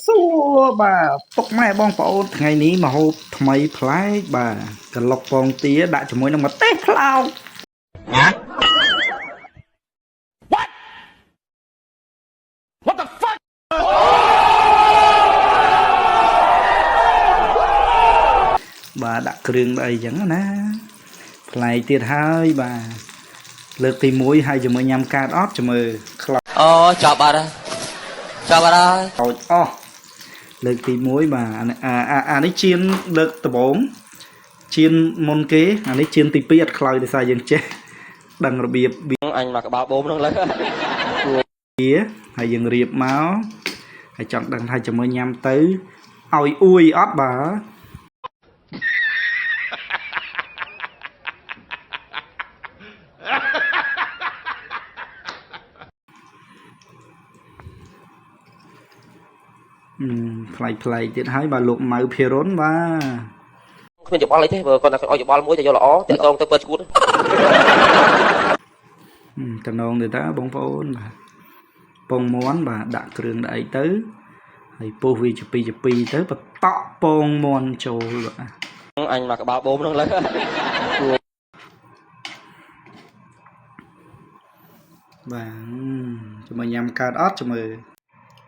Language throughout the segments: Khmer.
សួរបាទពុកម៉ែបងប្អូនថ្ងៃនេះមកហូបថ្មីប្លែកបាទក្លុកពងទាដាក់ជាមួយនឹងម្ទេសខ្លោចណាបាទដាក់គ្រឿងអីចឹងណាប្លែកទៀតហើយបាទលើកទី1ហើយជាមួយញ៉ាំកាតអត់ជាមួយខ្លោចអូចាប់បាត់ហើយចាប់បាត់ហើយខ្លោចអស់លើកទី1បាទអានេះជៀនលើកដំបូងជៀនមុនគេអានេះជៀនទី2អត់ខ្លោចដោយសារយើងចេះដឹងរបៀបអញមកក្បាលបូមហ្នឹងលើហើយយើងរៀបមកហើយចង់ដឹងថាជាមួយញ៉ាំទៅឲ្យអួយអត់បាទផ្លែកទៀតហើយបាទលោកម៉ៅភិរុនបាទគ្មានយោបល់អីទេបើគាត់ថាឲ្យយោបល់មួយទៅយកល្អតាក់តងទៅពើឈួតតំណងទៅតាបងប្អូនបាទពងមាន់បាទដាក់គ្រឿងដាក់អីទៅហើយពុះវាជា2ទៅបតក់ពងមាន់ចូលបាទអញមកក្បាលបូមហ្នឹងលើបាទជាមួយញ៉ាំកើតអត់ជាមួយ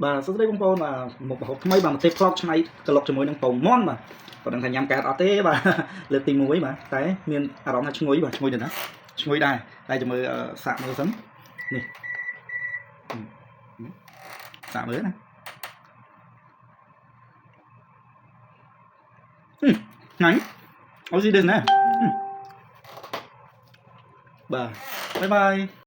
បាទសួស្តីបងប្អូនបាទមុខម្ហូបថ្មីបាទម្ទេសផ្លោកឆ្នៃក្លុកជាមួយនឹងពងមាន់បាទប៉ុន្តែថាញ៉ាំកើតអត់ទេបាទលើកទី1បាទតែមានអារម្មណ៍ថាឈ្ងុយបាទឈ្ងុយទៅណាឈ្ងុយដែរតែជាមួយសាក់មើលសិននេះសាក់មើលណាញ៉ាំអូស៊ីですねបាទបាយបាយ